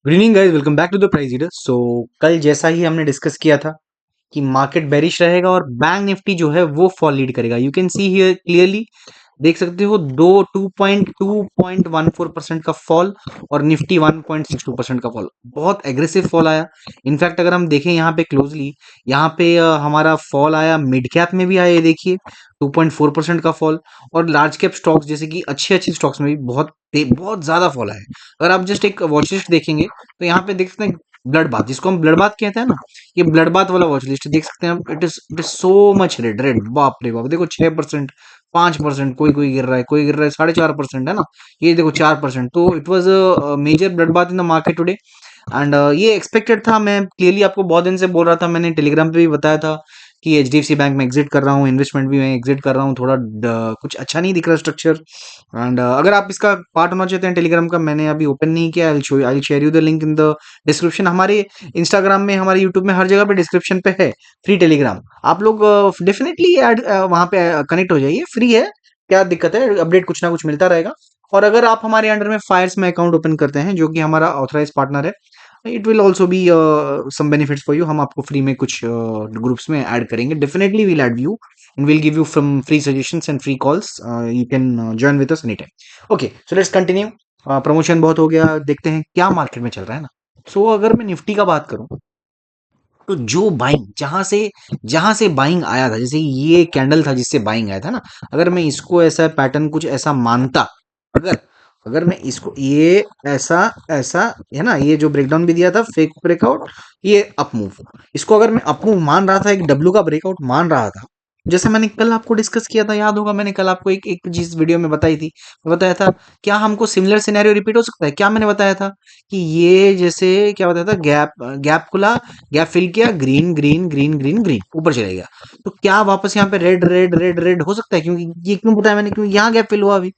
Good evening guys, welcome back to the price reader. So कल जैसा ही हमने discuss किया था कि मार्केट बेरिश रहेगा और बैंक निफ्टी जो है वो फॉल लीड करेगा। You can see here clearly, देख सकते हो 2.14% का फॉल और निफ्टी 1.62% का फॉल। बहुत एग्रेसिव फॉल आया। इनफैक्ट अगर हम देखें यहाँ पे क्लोजली, यहाँ पे हमारा फॉल आया, मिड कैप में भी आया, ये देखिए 2.4% का फॉल। और लार्ज कैप स्टॉक्स जैसे कि अच्छे अच्छे स्टॉक्स में भी बहुत ज्यादा फॉल आया है। अगर आप जस्ट एक वॉच लिस्ट देखेंगे तो यहाँ पे देख सकते हैं ब्लड बाथ, जिसको हम ब्लड बाथ कहते हैं ना, ये ब्लड बाथ वाला वॉच लिस्ट देख सकते हैं आप। It is so much red red, बाप रे बाप। देखो 6%, 5%, कोई कोई गिर रहा है, कोई गिर रहा है 4.5%, है ना। ये देखो 4%। तो it was a major blood bath in the market today. And ये एक्सपेक्टेड था। मैं क्लियरली आपको बहुत दिन से बोल रहा था, मैंने टेलीग्राम पे भी बताया था कि एचडीएफसी बैंक में एग्जिट कर रहा हूँ, इन्वेस्टमेंट भी मैं एग्जिट कर रहा हूँ। थोड़ा कुछ अच्छा नहीं दिख रहा स्ट्रक्चर। एंड अगर आप इसका पार्ट होना चाहते हैं टेलीग्राम का, मैंने अभी ओपन नहीं किया। I share you the link in the description. हमारे इंस्टाग्राम में, हमारे यूट्यूब में, हर जगह पे डिस्क्रिप्शन पे है फ्री टेलीग्राम। आप लोग डेफिनेटली ऐड वहाँ पे कनेक्ट हो जाइए, फ्री है। क्या दिक्कत है, अपडेट कुछ ना कुछ मिलता रहेगा। और अगर आप हमारे अंडर में फायर्स में अकाउंट ओपन करते हैं, जो कि हमारा ऑथराइज पार्टनर है, it will also be some benefits for you. हम आपको फ्री में कुछ ग्रुप्स में ऐड करेंगे। Definitely will add you and we'll give you from free suggestions and free calls. You can join with us anytime. Okay, so let's continue. Promotion बहुत हो गया, देखते हैं क्या मार्केट में चल रहा है ना। सो अगर मैं निफ्टी का बात करूं, तो जो बाइंग जहां से बाइंग आया था, जैसे ये कैंडल था जिससे बाइंग आया था ना, अगर मैं इसको ऐसा पैटर्न कुछ ऐसा मानता, अगर अगर मैं इसको ये ऐसा ऐसा, है ना, ये जो ब्रेकडाउन भी दिया था, फेक ब्रेकआउट, ये अप मूव, इसको अगर मैं अप मूव मान रहा था, एक डब्ल्यू का ब्रेकआउट मान रहा था, जैसे मैंने कल आपको डिस्कस किया था, याद होगा मैंने कल आपको एक एक चीज वीडियो में बताई थी, बताया था क्या हमको सिमिलर सिनेरियो रिपीट हो सकता है। क्या मैंने बताया था कि ये जैसे, क्या बताया था, गैप गैप खुला, गैप फिल किया, green green green green green, ऊपर चले गया, तो क्या वापस यहाँ पे रेड रेड रेड रेड हो सकता है? क्योंकि ये क्यों बताया मैंने, क्योंकि यहाँ गैप फिल हुआ, अभी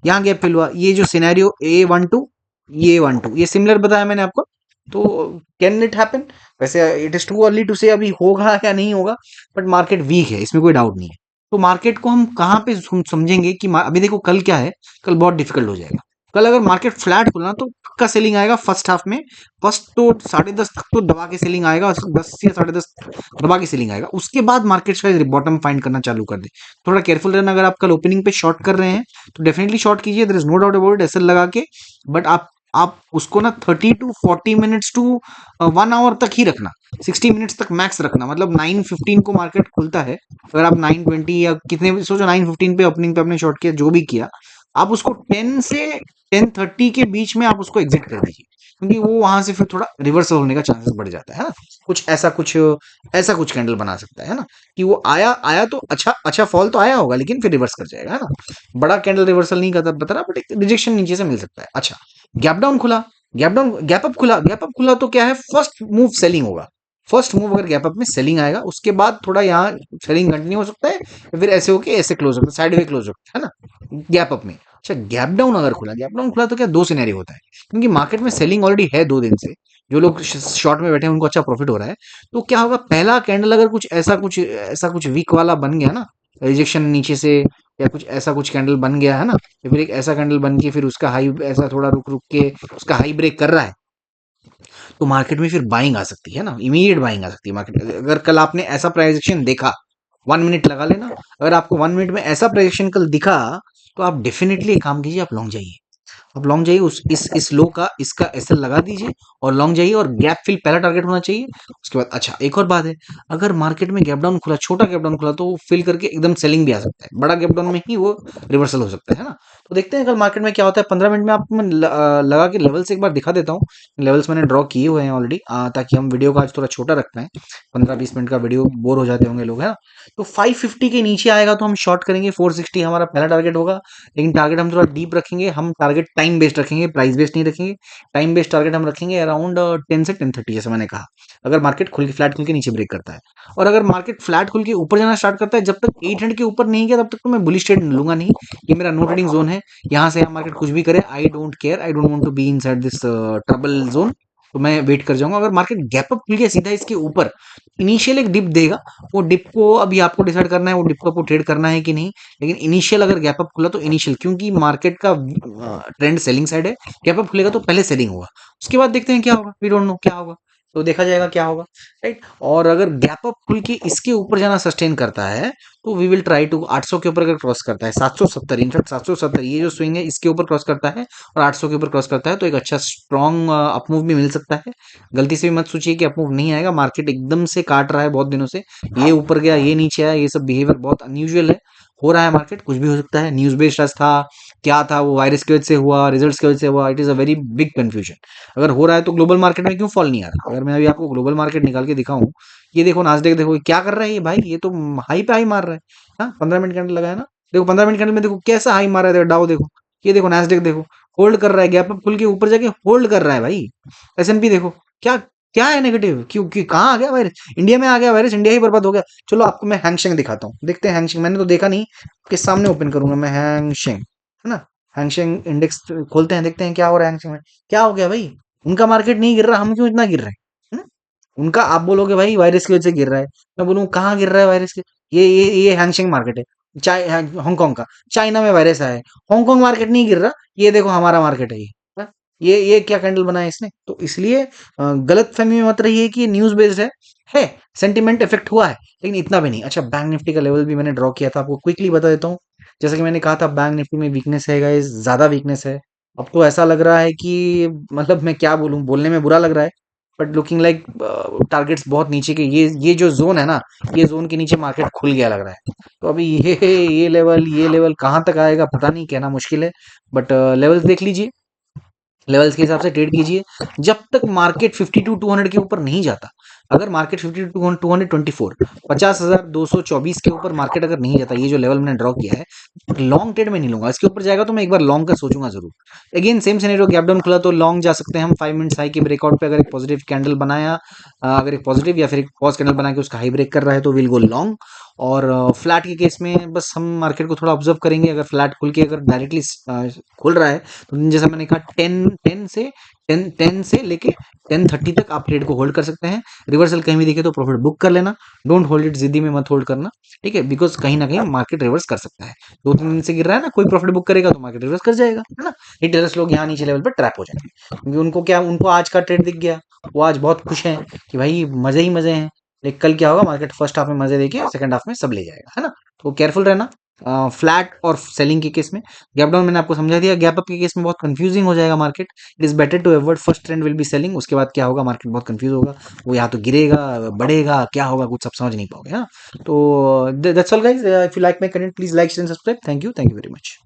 यहाँ गैप फिल हुआ। ये जो सिनेरियो A12, ये 12, ये सिमिलर बताया मैंने आपको। तो कैन इट हैपन? वैसे it is too early to say अभी होगा या नहीं होगा, बट मार्केट वीक है, इसमें कोई डाउट नहीं है। तो मार्केट को हम कहाँ पे समझेंगे कि अभी देखो कल क्या है, कल बहुत डिफिकल्ट हो जाएगा। कल अगर मार्केट फ्लैट खुला तो पक्का सेलिंग आएगा फर्स्ट हाफ में। फर्स्ट तो 10:30 तक तो दबा के सेलिंग आएगा, 10 या 10:30 दबा के सेलिंग आएगा। उसके बाद मार्केट शायद बॉटम फाइंड करना चालू कर दे। थोड़ा केयरफुल रहना। अगर आप कल ओपनिंग पे शॉर्ट कर रहे हैं तो डेफिनेटली शॉर्ट कीजिए, there is no doubt about, SL लगा के। बट आप उसको ना 30 to 40 मिनट्स टू 1 आवर तक ही रखना, 60 मिनट्स तक मैक्स रखना। मतलब 9:15 को मार्केट खुलता है, अगर आप 9:20 या कितने भी सोचो, 9:15 पे ओपनिंग पे अपने शॉर्ट किया, जो भी किया, आप उसको 10 से 10:30 के बीच में आप उसको एग्जिट कर दीजिए, क्योंकि वो वहां से फिर थोड़ा रिवर्सल होने का चांसेस बढ़ जाता है ना। कुछ ऐसा कुछ कैंडल बना सकता है ना, कि वो आया आया तो अच्छा अच्छा फॉल तो आया होगा, लेकिन फिर रिवर्स कर जाएगा, है ना। बड़ा कैंडल रिवर्सल नहीं करता बता रहा, बट एक रिजेक्शन नीचे से मिल सकता है। अच्छा, गैप डाउन खुला, गैप अप खुला तो क्या है, फर्स्ट मूव सेलिंग होगा। फर्स्ट मूव अगर गैप अप में सेलिंग आएगा, उसके बाद थोड़ा यहाँ सेलिंग कंटिन्यू हो सकता है, या फिर ऐसे होके ऐसे क्लोज होता है, साइड वे क्लोज होता है ना गैप अप में। अच्छा, गैप डाउन खुला तो क्या, दो सिनेरियो होता है, क्योंकि मार्केट में सेलिंग ऑलरेडी है 2 दिन से। जो लोग शॉर्ट में बैठे हैं उनको अच्छा प्रॉफिट हो रहा है। तो क्या होगा, पहला कैंडल अगर कुछ वीक वाला बन गया ना, रिजेक्शन नीचे से, या कुछ ऐसा कुछ कैंडल बन गया है ना, या फिर एक ऐसा कैंडल बन के फिर उसका हाई ऐसा थोड़ा रुक रुक के उसका हाई ब्रेक कर रहा है, तो मार्केट में फिर बाइंग आ सकती है ना, इमीडिएट बाइंग आ सकती है मार्केट। अगर कल आपने ऐसा प्राइजेक्शन देखा, 1 मिनट लगा लेना, अगर आपको 1 मिनट में ऐसा प्राइजेक्शन कल दिखा, तो आप डेफिनेटली एक काम कीजिए, आप लॉन्ग जाइए। आप लॉन्ग जाइए, उस इस लो का इसका एसएल लगा दीजिए और लॉन्ग जाइए, और गैप फिल पहला टारगेट होना चाहिए। उसके बाद अच्छा, एक और बात है, अगर मार्केट में गैप डाउन खुला, छोटा गैप डाउन खुला, तो वो फिल करके एकदम सेलिंग भी आ सकता है। बड़ा गैप डाउन में ही वो रिवर्सल हो सकता है ना। तो देखते हैं कल मार्केट में क्या होता है। 15 मिनट में आपको मैं लगा के लेवल्स एक बार दिखा देता हूँ। लेवल्स मैंने ड्रॉ किए हुए हैं ऑलरेडी, ताकि हम वीडियो का आज थोड़ा छोटा रखना है। 15-20 मिनट का वीडियो बोर हो जाते होंगे लोग, है ना। तो 550 के नीचे आएगा तो हम शॉर्ट करेंगे। 460 हमारा पहला टारगेट होगा, लेकिन टारगेट हम थोड़ा डीप रखेंगे। हम टारगेट टाइम बेस्ड रखेंगे, प्राइस बेस्ड नहीं रखेंगे। टाइम बेस्ड टारगेट हम रखेंगे अराउंड 10 से 10:30, जैसे मैंने कहा। अगर मार्केट खुल के फ्लैट खुल के नीचे ब्रेक करता है, और अगर मार्केट फ्लैट खुल के ऊपर जाना स्टार्ट करता है, जब तक 800 के ऊपर नहीं गया तब तक तो मैं बुलिश ट्रेड लूंगा नहीं। ये मेरा नो ट्रेडिंग जोन है। यहाँ से मार्केट कुछ भी करे, I don't care, I don't want to be inside this trouble zone. तो मैं वेट कर जाऊंगा। अगर मार्केट गैप अप खुल गया सीधा इसके ऊपर, इनिशियल एक डिप देगा, वो डिप को अभी आपको डिसाइड करना है वो डिप को आपको ट्रेड करना है कि नहीं। लेकिन इनिशियल अगर गैप अप खुला तो इनिशियल, क्योंकि मार्केट का ट्रेंड सेलिंग साइड है, गैप अप खुलेगा तो पहले सेलिंग होगा, उसके बाद देखते हैं क्या होगा, वी डोंट नो क्या होगा, तो देखा जाएगा क्या होगा, राइट। और अगर गैप अप खुल के इसके ऊपर जाना सस्टेन करता है तो वी विल ट्राई टू 800 के ऊपर अगर क्रॉस करता है, 770 इनफैक्ट 770 ये जो स्विंग है इसके ऊपर क्रॉस करता है और 800 के ऊपर क्रॉस करता है तो एक अच्छा स्ट्रॉन्ग अपमूव भी मिल सकता है। गलती से भी मत सोचिए कि अपमूव नहीं आएगा, मार्केट एकदम से काट रहा है बहुत दिनों से, ये ऊपर गया ये नीचे आया, ये सब बिहेवियर बहुत अनयूजुअल है, हो रहा है मार्केट, कुछ भी हो सकता है, न्यूज बेस्ड आज था, क्या था वो, वायरस की वजह से हुआ, रिजल्ट्स की वजह से हुआ, it is a very big confusion. अगर हो रहा है तो ग्लोबल मार्केट में क्यों फॉल नहीं आ रहा? अगर मैं अभी आपको ग्लोबल मार्केट निकाल के दिखाऊं, ये देखो नास्डेक, देखो ये क्या कर रहा है ये भाई, ये तो हाई पे हाई मार रहा है। हाँ 15 मिनट कैंडल लगाया ना, देखो 15 मिनट कैंडल में देखो कैसा हाई मार रहा है, देखो डाउ देखो, ये देखो नास्डेक देखो, होल्ड कर रहा है, गैप अप खुल के ऊपर जाके होल्ड कर रहा है भाई। एसएनपी देखो क्या, क्या है नेगेटिव, क्यों क्यों कहाँ आ गया वायरस, इंडिया में आ गया वायरस, इंडिया ही बर्बाद हो गया। चलो आपको मैं हैंगशेंग दिखाता हूँ, देखते हैं हैंगशेंग, मैंने तो देखा नहीं, आपके सामने ओपन करूंगा मैं हैंगशेंग, है ना। हैंगशेंग इंडेक्स खोलते हैं, देखते हैं क्या हो रहा है हैंगशेंग में, क्या हो गया भाई, उनका मार्केट नहीं गिर रहा, हम क्यों इतना गिर रहे हैं, है ना? उनका आप बोलोगे भाई वायरस की वजह से गिर रहा है, मैं बोलूँ कहाँ गिर रहा है वायरस के, ये हैंगशेंग मार्केट है, हांगकांग का, चाइना में वायरस आया है, हांगकांग मार्केट नहीं गिर रहा, ये देखो हमारा मार्केट है ये, हाँ? ये क्या कैंडल बनाया इसने, तो इसलिए गलत फहमी में मत रहिए कि ये न्यूज बेस्ड है सेंटिमेंट इफेक्ट हुआ है, लेकिन इतना भी नहीं। अच्छा बैंक निफ्टी का लेवल भी मैंने ड्रॉ किया था, आपको क्विकली बता देता हूँ। जैसा कि मैंने कहा था बैंक निफ्टी में वीकनेस है गाइस, ज्यादा वीकनेस है। अब तो ऐसा लग रहा है कि मतलब मैं क्या बोलूं, बोलने में बुरा लग रहा है, बट लुकिंग लाइक टारगेट्स बहुत नीचे के, ये जो जोन है ना, ये जोन के नीचे मार्केट खुल गया लग रहा है। तो अभी ये लेवल कहाँ तक आएगा पता नहीं, कहना मुश्किल है, बट लेवल्स देख लीजिए, लेवल्स के हिसाब से ट्रेड कीजिए। जब तक मार्केट 52 200 के ऊपर नहीं जाता, अगर मार्केट 52 224 50,224 के ऊपर मार्केट अगर नहीं जाता, ये जो लेवल मैंने ड्रॉ किया है, लॉन्ग ट्रेड में नहीं लूंगा, इसके ऊपर जाएगा तो मैं एक बार लॉन्ग का सोचूंगा जरूर। Again same scenario, gap down खुला तो लॉन्ग जा सकते हैं हम, 5 मिनट्स हाई के ब्रेकआउट पे अगर एक पॉजिटिव कैंडल बनाया, अगर एक पॉजिटिव या फिर एक पॉज कैंडल बना के उसका हाई ब्रेक कर रहा है तो विल गो लॉन्ग। और फ्लैट के केस में बस हम मार्केट को थोड़ा ऑब्जर्व करेंगे, अगर फ्लैट खुल के अगर डायरेक्टली खुल रहा है तो जैसा मैंने कहा 10 से लेके 10:30 तक आप ट्रेड को होल्ड कर सकते हैं। रिवर्सल कहीं भी दिखे तो प्रॉफिट बुक कर लेना, डोंट होल्ड इट, जिद्दी में मत होल्ड करना, ठीक है, बिकॉज कहीं ना कहीं मार्केट रिवर्स कर सकता है। 2 3 दिन से गिर रहा है ना, कोई प्रॉफिट बुक करेगा तो मार्केट रिवर्स कर जाएगा, है ना। रिटेलर्स लोग यहाँ नीचे लेवल पर ट्रैप हो जाएंगे, क्योंकि उनको क्या, उनको आज का ट्रेड दिख गया, वो आज बहुत खुश हैं कि भाई मजे ही मजे हैं। लेकिन कल क्या होगा, मार्केट फर्स्ट हाफ में मजे देके सेकंड हाफ में सब ले जाएगा, है ना। तो केयरफुल रहना फ्लैट और सेलिंग के केस में। गैप डाउन मैंने आपको समझा दिया, गैप अप के केस में बहुत कंफ्यूजिंग हो जाएगा market, it is better to avoid, first trend will be selling, उसके बाद क्या होगा, मार्केट बहुत कंफ्यूज होगा, वो या तो गिरेगा बढ़ेगा क्या होगा कुछ सब समझ नहीं पाओगे, हाँ। तो that's all guys, if you like my content please like share and subscribe, thank you very much.